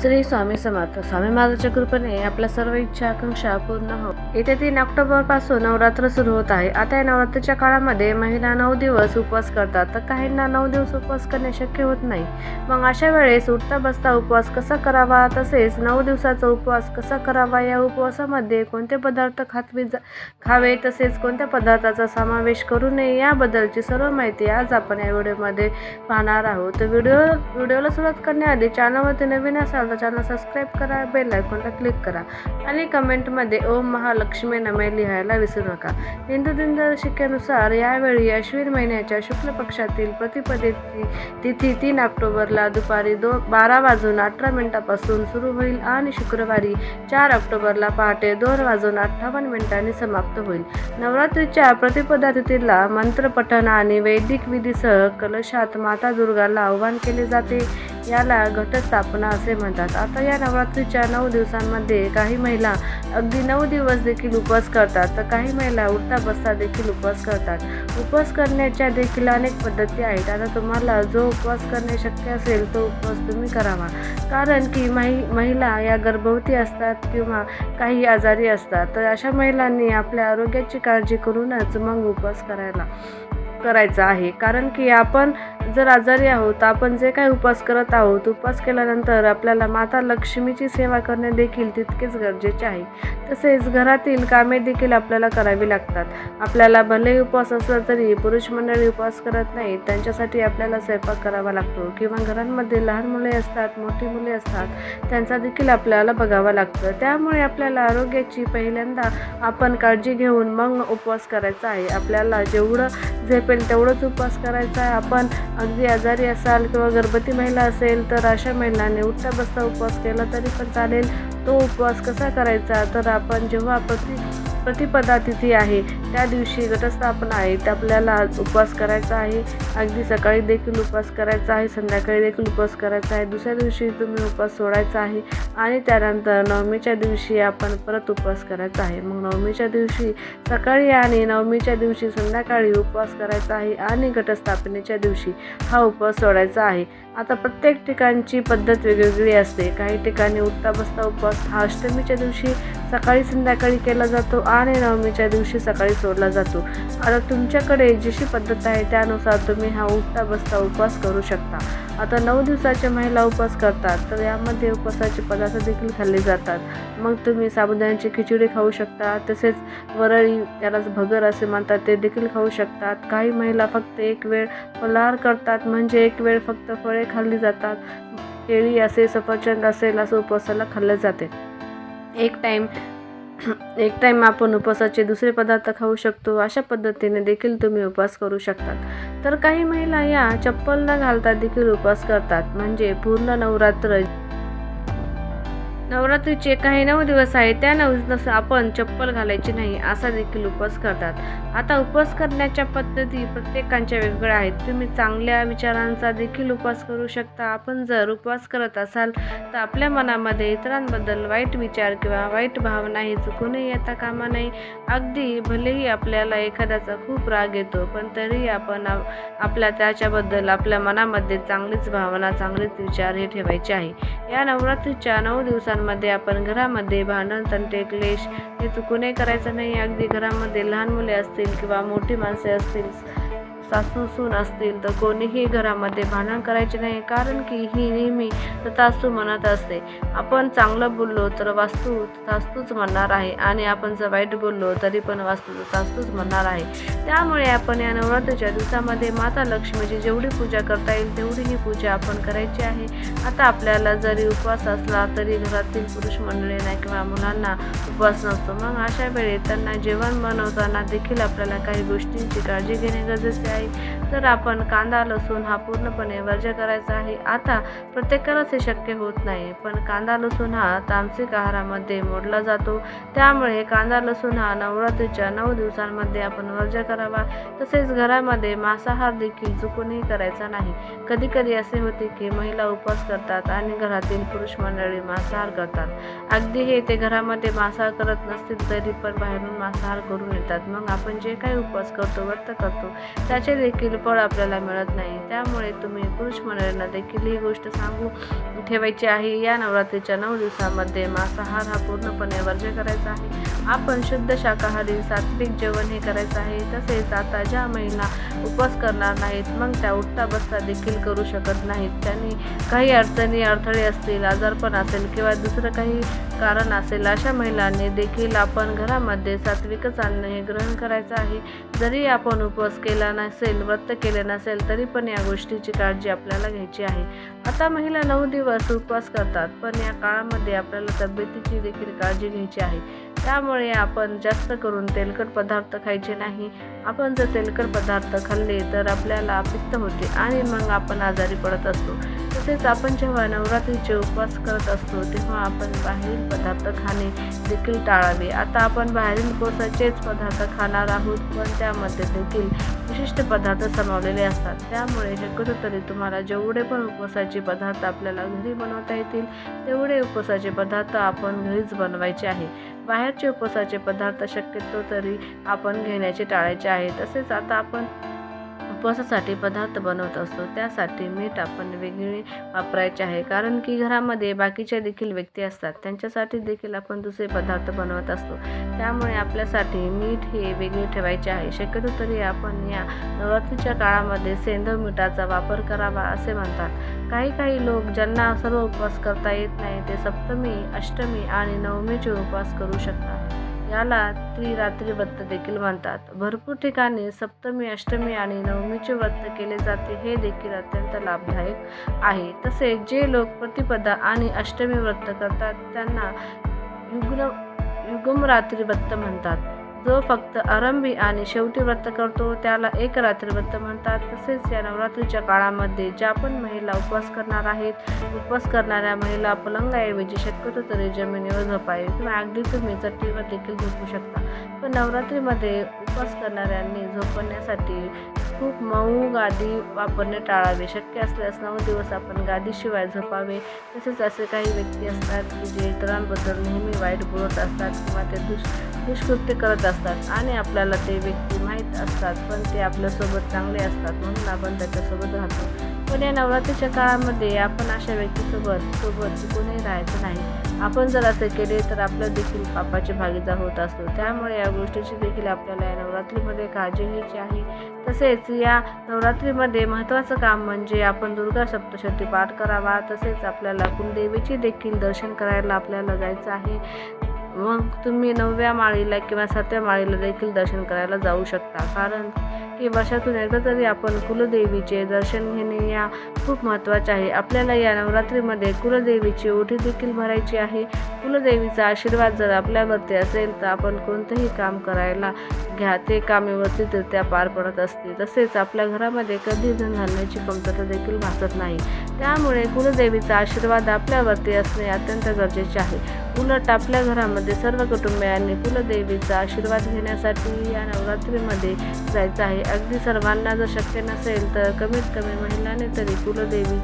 श्री स्वामी समर्थ. स्वामी महाराजांच्या कृपेने आपल्या सर्व इच्छा आकांक्षा पूर्ण हो. येत्या 3 ऑक्टोबर पासून नवरात्र सुरू होत आहे. आता या नवरात्रीच्या काळामध्ये महिला 9 दिवस उपवास करतात, तर काहींना 9 दिवस उपवास करणे शक्य होत नाही. मग अशा वेळेस उठता बसता उपवास कसा करावा, तसेच 9 दिवसाचा उपवास कसा करावा, या उपवासामध्ये कोणते पदार्थ खावे, तसेच कोणत्या पदार्थाचा समावेश करू नये, याबद्दलची सर्व माहिती आज आपण या व्हिडिओमध्ये पाहणार आहोत. तर व्हिडिओला सुरुवात करण्याआधी चॅनलवरती नवीन असाल तर चॅनल सबस्क्राईब करा, बेल आयकॉनला क्लिक करा आणि कमेंटमध्ये ओम महालक्ष्मी नमः लिहायला विसरू नका. हिंदू दिनदर्शिकेनुसार यावेळी अश्विन महिन्याच्या शुक्ल पक्षातील प्रतिपदेची तिथी 3 ऑक्टोबरला दुपारी 12:18 सुरू होईल आणि शुक्रवारी 4 ऑक्टोबरला पहाटे 2:58 समाप्त होईल. नवरात्रीच्या प्रतिपदा तिथीला मंत्रपठण आणि वैदिक विधीसह कलशात माता दुर्गाला आवाहन केले जाते. याला घटस्थापना असे म्हणतात. आता या नवरात्रीच्या 9 दिवसांमध्ये काही महिला अगदी 9 दिवस देखील उपवास करतात, तर काही महिला उठता बसता देखील उपवास करतात. उपवास करण्याच्या देखील अनेक पद्धती आहेत. आता तुम्हाला जो उपवास करणे शक्य असेल तो उपवास तुम्ही करावा, कारण की महिला या गर्भवती असतात किंवा काही आजारी असतात, तर अशा महिलांनी आपल्या आरोग्याची काळजी करूनच मग उपवास करायचा आहे. कारण की आपण जर आजारी आहोत, आपण जे काही उपवास करत आहोत, उपवास केल्यानंतर आपल्याला माता लक्ष्मीची सेवा करणे देखील तितकेच गरजेचे आहे. तसेच घरातील कामे देखील आपल्याला करावी लागतात. आपल्याला भले उपवास असला तरी पुरुष मंडळी उपवास करत नाहीत, त्यांच्यासाठी आपल्याला स्वयंपाक करावा लागतो किंवा घरांमध्ये लहान मुले असतात, मोठी मुले असतात, त्यांचा देखील आपल्याला बघावं लागतं. त्यामुळे आपल्याला आरोग्याची पहिल्यांदा आपण काळजी घेऊन मग उपवास करायचा आहे. आपल्याला जेवढं झेपेल तेवढंच उपवास करायचा आहे. आपण अगदी आजारी असाल किंवा गर्भवती महिला असेल तर अशा महिलांनी उठता बसता उपवास केला तरी पण चालेल. तो उपवास कसा करायचा, तर आपण जेव्हा प्रतिपदा तिथी आहे त्या दिवशी घटस्थापना आहे, तर आपल्याला उपवास करायचा आहे. अगदी सकाळी देखील उपवास करायचा आहे, संध्याकाळी देखील उपवास करायचा आहे. दुसऱ्या दिवशी तुम्ही उपवास सोडायचा आहे आणि त्यानंतर नवमीच्या दिवशी आपण परत उपवास करायचा आहे. मग नवमीच्या दिवशी सकाळी आणि नवमीच्या दिवशी संध्याकाळी उपवास करायचा आहे आणि घटस्थापनेच्या दिवशी हा उपवास सोडायचा आहे. आता प्रत्येक ठिकाणची पद्धत वेगवेगळी असते. काही ठिकाणी उठता बसता उपवास हा अष्टमीच्या दिवशी सकाळी संध्याकाळी केला जातो आणि नवमीच्या दिवशी सकाळी सोडला जातो. आता तुमच्याकडे जशी पद्धत आहे त्यानुसार तुम्ही हा उठता बसता उपवास करू शकता. आता 9 दिवसाच्या महिला उपवास करतात, तर यामध्ये उपवासाचे पदार्थ देखील खाल्ले जातात. मग तुम्ही साबुदाण्याची खिचडी खाऊ शकता, तसेच वरळी, त्यालाच भगर असे म्हणतात, ते देखील खाऊ शकतात. काही महिला फक्त एक वेळ फलाहार करतात, म्हणजे एक वेळ फक्त फळे खाल्ली जातात. केळी असे, सफरचंद असेल असं उपवासाला खाल्ले जाते. एक टाइम आपण उपवासाचे दुसरे पदार्थ खाऊ शकतो. अशा पद्धतीने देखील तुम्ही उपवास करू शकतात. तर काही महिला या चप्पल न घालता देखील उपवास करतात, म्हणजे पूर्ण नवरात्रीचे काही 9 दिवस आहेत, त्या 9 दिवस आपण चप्पल घालायची नाही असा देखील उपवास करतात. आता उपवास करण्याच्या पद्धती प्रत्येकांच्या वेगवेगळ्या आहेत. तुम्ही चांगल्या विचारांचा देखील उपवास करू शकता. आपण जर उपवास करत असाल तर आपल्या मनामध्ये इतरांबद्दल वाईट विचार किंवा वाईट भावनाही चुकूनही येता कामा नये. अगदी भलेही आपल्याला एखाद्याचा खूप राग येतो, पण तरीही आपण त्याच्याबद्दल आपल्या मनामध्ये चांगलीच भावना, चांगलेच विचार हे ठेवायचे आहे. या नवरात्रीच्या 9 दिवसांमध्ये आपण घरामध्ये भांडण, तंटे, क्लेश हे चुकूनही करायचं नाही. अगदी घरामध्ये लहान मुले असतील किंवा मोठी माणसे असतील, सासू सून असतील, तर कोणीही घरामध्ये भांडण करायचे नाही, कारण की ही नेहमी तथास्तु म्हणत असते. आपण चांगलं बोललो तर वास्तू तथास्तूच म्हणणार आहे आणि आपण जर वाईट बोललो तरी पण वास्तू तथास्तूच म्हणणार आहे. त्यामुळे आपण या नवरात्रीच्या दिवसामध्ये माता लक्ष्मीची जेवढी पूजा करता येईल तेवढी ही पूजा आपण करायची आहे. आता आपल्याला जरी उपवास असला तरी घरातील पुरुष मंडळींना किंवा मुलांना उपवास नसतो. मग अशा वेळी त्यांना जेवण बनवताना देखील आपल्याला काही गोष्टींची काळजी घेणे गरजेचे आहे. तर आपण कांदा, लसूण हा पूर्णपणे वर्ज्य करायचा आहे. आता प्रत्येकालाच हे शक्य होत नाही, पण कांदा, लसूण हा तामसिक आहारामध्ये मोडला जातो. त्यामुळे कांदा, लसूण हा नवरात्रीच्या 9 दिवसांमध्ये आपण वर्ज्य करावा. तसेच घरामध्ये मांसाहार देखील चुकूनही करायचा नाही. कधी कधी असे होते की महिला उपवास करतात आणि घरातील पुरुष मंडळी मांसाहार करतात. अगदी हे ते घरामध्ये मांसाहार करत नसतील तरी पण बाहेरून मांसाहार करून येतात. मग आपण जे काही उपवास करतो, व्रत करतो, त्याच्या त्याचे देखील फळ आपल्याला मिळत नाही. त्यामुळे तुम्ही पुरुष मंडळींना देखील ही गोष्ट सांगू ठेवायची आहे. या नवरात्रीच्या 9 दिवसामध्ये मांसाहार हा पूर्णपणे वर्ज्य करायचा आहे. आपण शुद्ध शाकाहारी सात्विक जेवण हे करायचं आहे. तसेच आता ज्या महिला उपवास करणार नाहीत मग त्या उठता बसता देखील करू शकत नाहीत. त्यांनी काही अडचणी अडथळे असतील, आजारपण असेल किंवा दुसरं काही कारण असेल, अशा महिलांनी देखील आपण घरामध्ये सात्विकच अन्न हे ग्रहण करायचं आहे. जरी आपण उपवास केला नसेल, व्रत केले नसेल, तरी पण या गोष्टीची काळजी आपल्याला घ्यायची आहे. आता महिला 9 दिवस उपवास करतात, पण या काळामध्ये आपल्याला तब्येतीची देखील काळजी घ्यायची आहे. त्यामुळे आपण जास्त करून तेलकट पदार्थ खायचे नाही. आपण जर तेलकट पदार्थ खाल्ले तर आपल्याला पित्त होते आणि मग आपण आजारी पडत असतो. तसेच आपण जेव्हा नवरात्रीचे उपवास करत असतो तेव्हा आपण बाहेरील पदार्थ खाणे देखील टाळावे. आता आपण बाहेरील उपवासाचेच पदार्थ खाणार आहोत, पण त्यामध्ये देखील विशिष्ट पदार्थ सामावलेले असतात. त्यामुळे शक्यतो तरी तुम्हाला जेवढे पण उपवासाचे पदार्थ आपल्याला घरी बनवता येतील तेवढे उपवासाचे पदार्थ आपण घरीच बनवायचे आहे. बाहेरचे उपवासाचे पदार्थ शक्यतो तरी आपण घेण्याचे टाळायचे आहे. तसेच आता आपण उपवासासाठी पदार्थ बनवत असतो त्यासाठी मीठ आपण वेगळे वापरायचे आहे. कारण की घरामध्ये बाकीच्या देखील व्यक्ती असतात, त्यांच्यासाठी देखील आपण दुसरे पदार्थ बनवत असतो. त्यामुळे आपल्यासाठी मीठ हे वेगळे ठेवायचे आहे. शक्यतो तरी आपण या नवरात्रीच्या काळामध्ये सेंधव मिठाचा वापर करावा असे म्हणतात. काही लोक ज्यांना सर्व उपवास करता येत नाही ते सप्तमी, अष्टमी आणि नवमीचे उपवास करू शकतात. याला त्रिरात्री व्रत देखील म्हणतात. भरपूर ठिकाणी सप्तमी, अष्टमी आणि नवमीचे व्रत केले जाते. हे देखील अत्यंत लाभदायक आहे. तसेच जे लोक प्रतिपदा आणि अष्टमी व्रत करतात त्यांना युगम रात्री व्रत म्हणतात. जो फक्त आरंभी आणि शेवटी व्रत करतो त्याला एक रात्री व्रत म्हणतात. तसेच या नवरात्रीच्या काळामध्ये ज्या पण महिला उपवास करणार आहेत, उपवास करणाऱ्या महिला पलंगाऐवजी शक्यतो तरी जमिनीवर झोपावे किंवा अगदी तुम्ही चटईवर देखील झोपू शकता. पण नवरात्रीमध्ये उपवास करणाऱ्यांनी झोपण्यासाठी खूप मऊ गादी वापरणे टाळावे. शक्य असल्यास 9 दिवस आपण गादीशिवाय झोपावे. तसेच असे काही व्यक्ती असतात की जे इतरांबद्दल नेहमी वाईट बोलत असतात किंवा ते दुष्कृत्य करत असतात आणि आपल्याला ते व्यक्ती माहीत असतात, पण ते आपल्यासोबत चांगले असतात म्हणून आपण त्याच्यासोबत राहतो. पण या नवरात्रीच्या काळामध्ये आपण अशा व्यक्तीसोबत कोणीही राहायचं नाही. आपण जर असे केले तर आपलं देखील पापाची भागीदार होत असतो. त्यामुळे या गोष्टीची देखील आपल्याला या नवरात्रीमध्ये काळजी घ्यायची आहे. तसेच या नवरात्रीमध्ये महत्त्वाचं काम म्हणजे आपण दुर्गा सप्तशती पाठ करावा. तसेच आपल्याला कुलदेवीचे देखील दर्शन करायला आपल्याला जायचं आहे. मग तुम्ही 9व्या माळीला किंवा 7व्या माळीला देखील दर्शन करायला जाऊ शकता. कारण की वर्षातून एकदा तरी आपण कुलदेवीचे दर्शन घेणे या खूप महत्त्वाचे आहे. आपल्याला या नवरात्रीमध्ये कुलदेवीची ओटी देखील भरायची आहे. कुलदेवीचा आशीर्वाद जर आपल्यावरती असेल तर आपण कोणतंही काम करायला घ्या ते काम व्यवस्थितरित्या पार पडत असते. तसेच आपल्या घरामध्ये कधी धनधान्याची कमतरता देखील भासत नाही. त्यामुळे कुलदेवीचा आशीर्वाद आपल्यावरती असणे अत्यंत गरजेचे आहे. उलट आपल्या घरामध्ये सर्व कुटुंबियांनी कुलदेवीचा आशीर्वाद घेण्यासाठी या नवरात्रीमध्ये जायचं आहे. अगदी सर्वांना जर शक्य नसेल तर कमीत कमी महिलांनी तरी कुलदेवी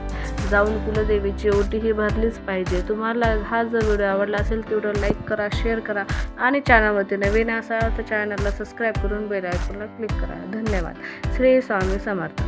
जाऊन कुलदेवीची ओटी ही भरलीच पाहिजे. तुम्हाला हा जर व्हिडिओ आवडला असेल तर व्हिडिओ लाईक करा, शेअर करा आणि चॅनलवरती नवीन असाल तर चॅनलला सबस्क्राईब करून बेल आयकॉनला क्लिक करा. धन्यवाद. श्री स्वामी समर्थ.